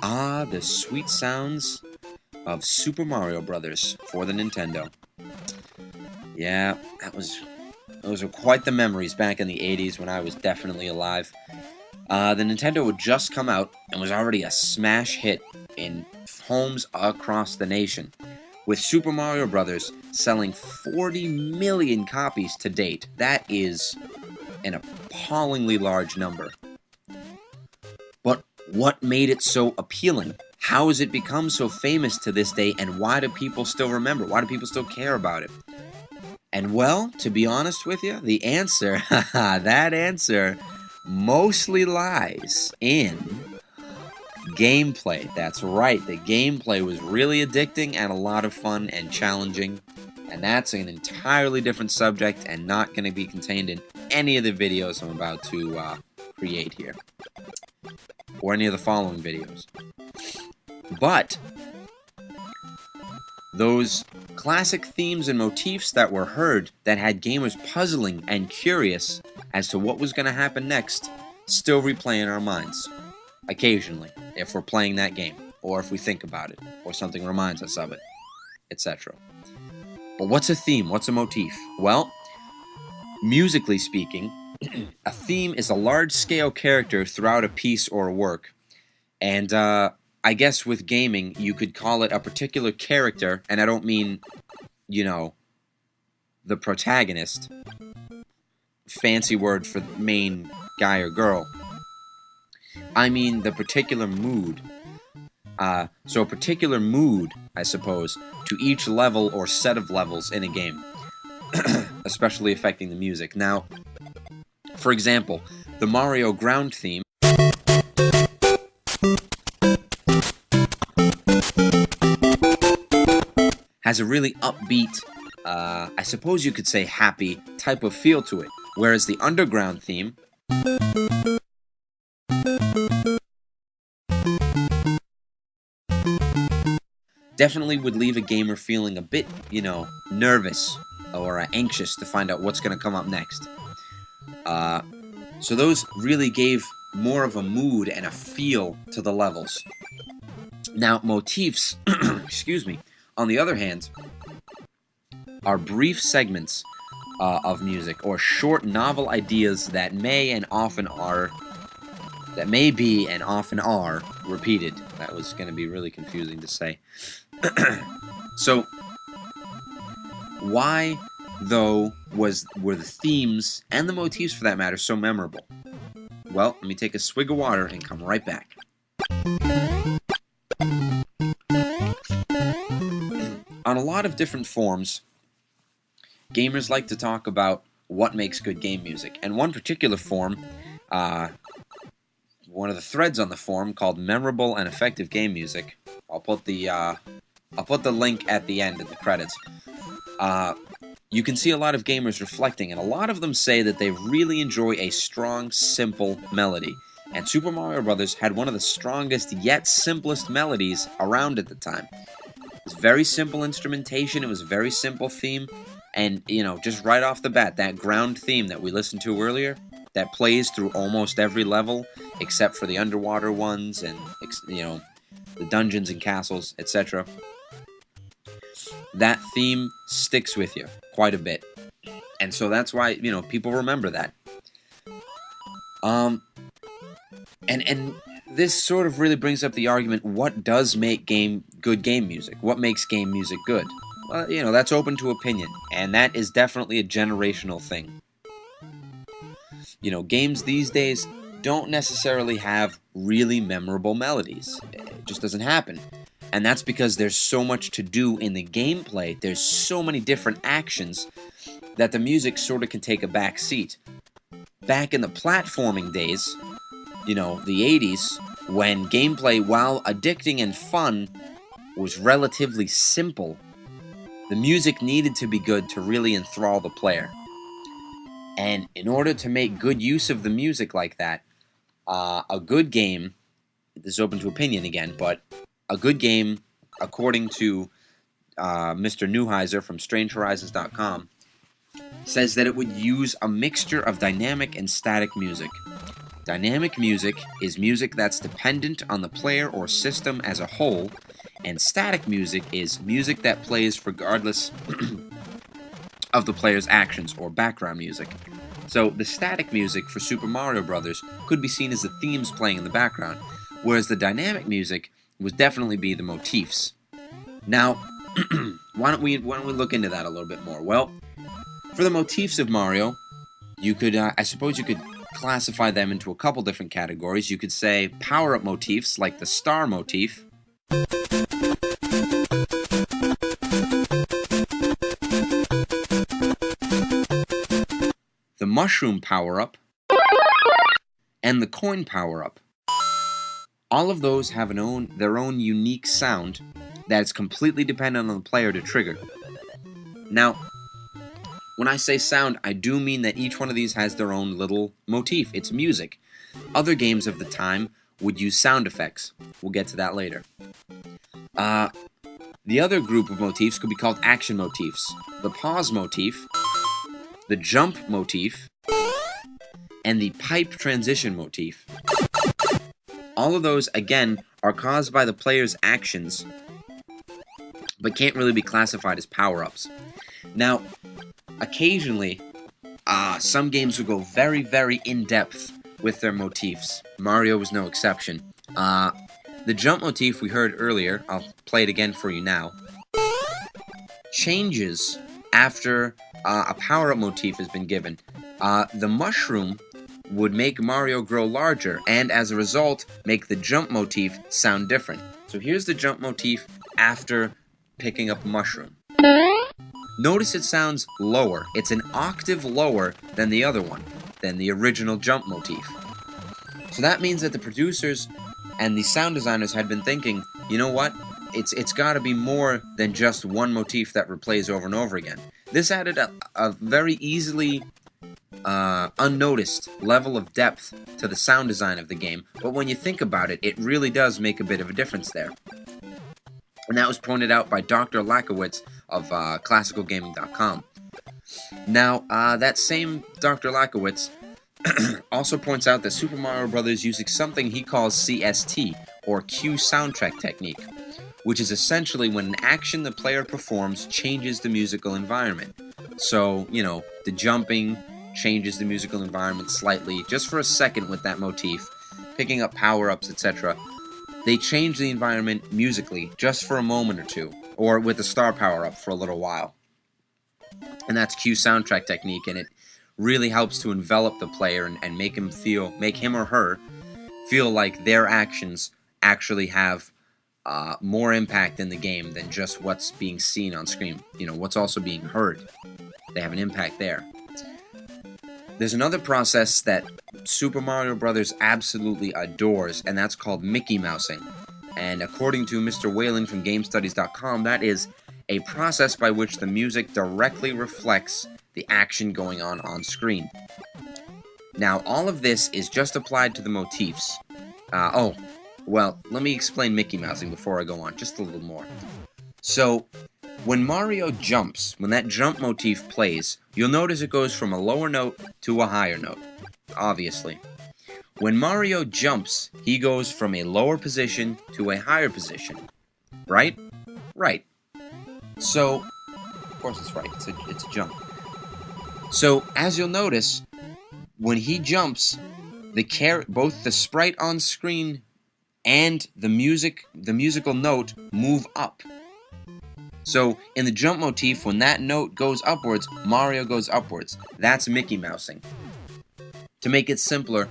Ah, the sweet sounds of Super Mario Brothers for the Nintendo. Yeah, those were quite the memories back in the 80s when I was definitely alive. The Nintendo had just come out and was already a smash hit in homes across the nation, with Super Mario Brothers selling 40 million copies to date. That is an appallingly large number. But what made it so appealing? How has it become so famous to this day, and why do people still remember? Why do people still care about it? And well, to be honest with you, the answer, that answer, mostly lies in gameplay. That's right, the gameplay was really addicting and a lot of fun and challenging. And that's an entirely different subject and not going to be contained in any of the videos I'm about to create here, or any of the following videos. But those classic themes and motifs that were heard that had gamers puzzling and curious as to what was going to happen next still replay in our minds, occasionally, if we're playing that game, or if we think about it, or something reminds us of it, etc. But what's a theme? What's a motif? Well, musically speaking, a theme is a large-scale character throughout a piece or a work. And I guess with gaming, you could call it a particular character, and I don't mean, the protagonist. Fancy word for the main guy or girl. I mean the particular mood. So a particular mood, I suppose, to each level or set of levels in a game, especially affecting the music. Now, for example, the Mario ground theme has a really upbeat, I suppose you could say happy type of feel to it, whereas the underground theme definitely would leave a gamer feeling a bit, nervous or anxious to find out what's going to come up next. So those really gave more of a mood and a feel to the levels. Now, motifs, excuse me, on the other hand, are brief segments of music or short novel ideas that may be and often are repeated. That was going to be really confusing to say. So, why, though, were the themes and the motifs, for that matter, so memorable? Well, let me take a swig of water and come right back. On a lot of different forums, gamers like to talk about what makes good game music. And one particular forum, one of the threads on the forum called Memorable and Effective Game Music, I'll put the link at the end in the credits. You can see a lot of gamers reflecting, and a lot of them say that they really enjoy a strong, simple melody. And Super Mario Bros. Had one of the strongest yet simplest melodies around at the time. It was very simple instrumentation, it was a very simple theme, and, just right off the bat, that ground theme that we listened to earlier, that plays through almost every level, except for the underwater ones, and, the dungeons and castles, etc. That theme sticks with you quite a bit. And so that's why, people remember that. And this sort of really brings up the argument, what does make good game music? What makes game music good? Well, that's open to opinion, and that is definitely a generational thing. Games these days don't necessarily have really memorable melodies. It just doesn't happen. And that's because there's so much to do in the gameplay, there's so many different actions, that the music sort of can take a back seat. Back in the platforming days, the 80s, when gameplay, while addicting and fun, was relatively simple, the music needed to be good to really enthrall the player. And in order to make good use of the music like that, a good game, this is open to opinion again, but a good game, according to Mr. Neuheiser from StrangeHorizons.com, says that it would use a mixture of dynamic and static music. Dynamic music is music that's dependent on the player or system as a whole, and static music is music that plays regardless of the player's actions, or background music. So the static music for Super Mario Bros. Could be seen as the themes playing in the background, whereas the dynamic music would definitely be the motifs. Now, why don't we look into that a little bit more? Well, for the motifs of Mario, you could, I suppose you could classify them into a couple different categories. You could say power-up motifs, like the star motif. The mushroom power-up, and the coin power-up. All of those have their own unique sound that is completely dependent on the player to trigger. Now, when I say sound, I do mean that each one of these has their own little motif. It's music. Other games of the time would use sound effects. We'll get to that later. The other group of motifs could be called action motifs. The pause motif, the jump motif, and the pipe transition motif. All of those, again, are caused by the player's actions, but can't really be classified as power-ups. Now, occasionally, some games will go very, very in-depth with their motifs. Mario was no exception. The jump motif we heard earlier, I'll play it again for you now, changes after a power-up motif has been given. The mushroom would make Mario grow larger, and as a result, make the jump motif sound different. So here's the jump motif after picking up a mushroom. Notice it sounds lower. It's an octave lower than the other one, than the original jump motif. So that means that the producers and the sound designers had been thinking, you know what? It's got to be more than just one motif that replays over and over again. This added a very easily unnoticed level of depth to the sound design of the game, but when you think about it, it really does make a bit of a difference there. And that was pointed out by Dr. Lakowitz of ClassicalGaming.com. Now, that same Dr. Lakowitz also points out that Super Mario Bros. Uses something he calls CST, or cue soundtrack technique, which is essentially when an action the player performs changes the musical environment. So, you know, the jumping changes the musical environment slightly, just for a second with that motif, picking up power-ups, etc. They change the environment musically, just for a moment or two, or with the star power-up for a little while. And that's cue soundtrack technique, and it really helps to envelop the player and make him or her feel like their actions actually have more impact in the game than just what's being seen on screen. You know, what's also being heard. They have an impact there. There's another process that Super Mario Bros. Absolutely adores, and that's called Mickey Mousing. And according to Mr. Whalen from GameStudies.com, that is a process by which the music directly reflects the action going on screen. Now, all of this is just applied to the motifs. Well, let me explain Mickey Mousing before I go on, just a little more. So, when Mario jumps, when that jump motif plays, you'll notice it goes from a lower note to a higher note, obviously. When Mario jumps, he goes from a lower position to a higher position. Right? Right. So, of course it's right, it's a jump. So, as you'll notice, when he jumps, both the sprite on screen and the musical note move up. So, in the jump motif, when that note goes upwards, Mario goes upwards. That's Mickey Mousing. To make it simpler,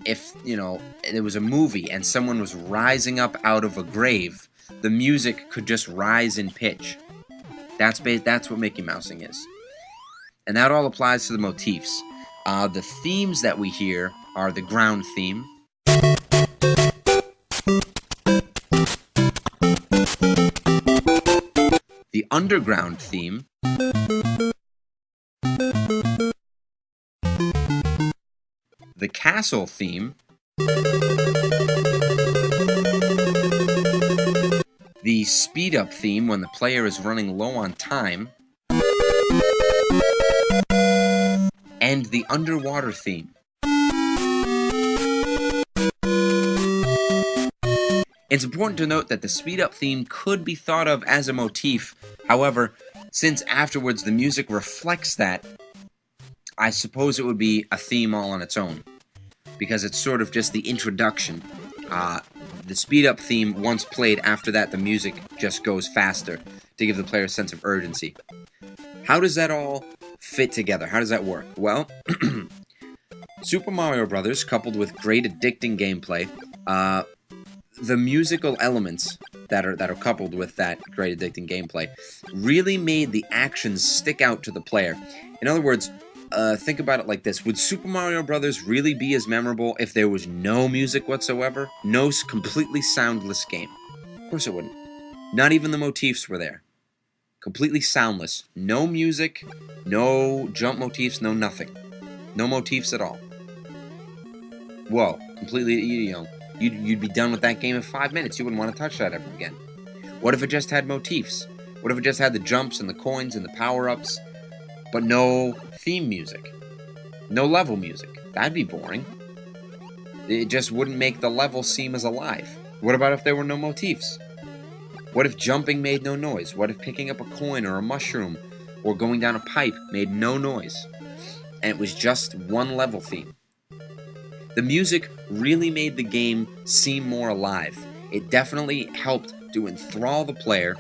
if there was a movie and someone was rising up out of a grave, the music could just rise in pitch. That's what Mickey Mousing is. And that all applies to the motifs. The themes that we hear are the ground theme, the underground theme, the castle theme, the speed up theme when the player is running low on time, and the underwater theme. It's important to note that the speed-up theme could be thought of as a motif. However, since afterwards the music reflects that, I suppose it would be a theme all on its own, because it's sort of just the introduction. The speed-up theme, once played, after that the music just goes faster to give the player a sense of urgency. How does that all fit together? How does that work? Well, Super Mario Bros., coupled with great addicting gameplay, the musical elements that are coupled with that great addicting gameplay really made the actions stick out to the player. In other words, think about it like this. Would Super Mario Bros. Really be as memorable if there was no music whatsoever? No completely soundless game? Of course it wouldn't. Not even the motifs were there. Completely soundless. No music, no jump motifs, no nothing. No motifs at all. Whoa, completely, you'd be done with that game in 5 minutes. You wouldn't want to touch that ever again. What if it just had motifs? What if it just had the jumps and the coins and the power-ups, but no theme music? No level music? That'd be boring. It just wouldn't make the level seem as alive. What about if there were no motifs? What if jumping made no noise? What if picking up a coin or a mushroom or going down a pipe made no noise? And it was just one level theme. The music really made the game seem more alive. It definitely helped to enthrall the player,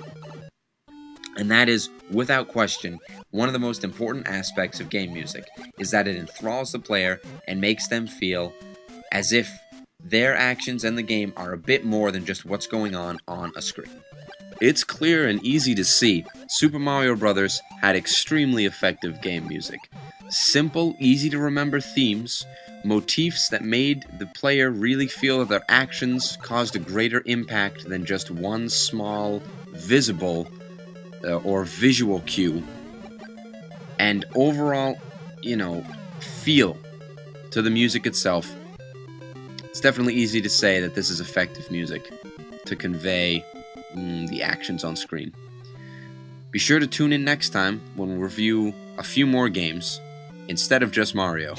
and that is, without question, one of the most important aspects of game music, is that it enthralls the player and makes them feel as if their actions and the game are a bit more than just what's going on a screen. It's clear and easy to see Super Mario Bros. Had extremely effective game music. Simple, easy to remember themes, motifs that made the player really feel that their actions caused a greater impact than just one small, visible, or visual cue, and overall, feel to the music itself. It's definitely easy to say that this is effective music to convey the actions on screen. Be sure to tune in next time when we review a few more games instead of just Mario.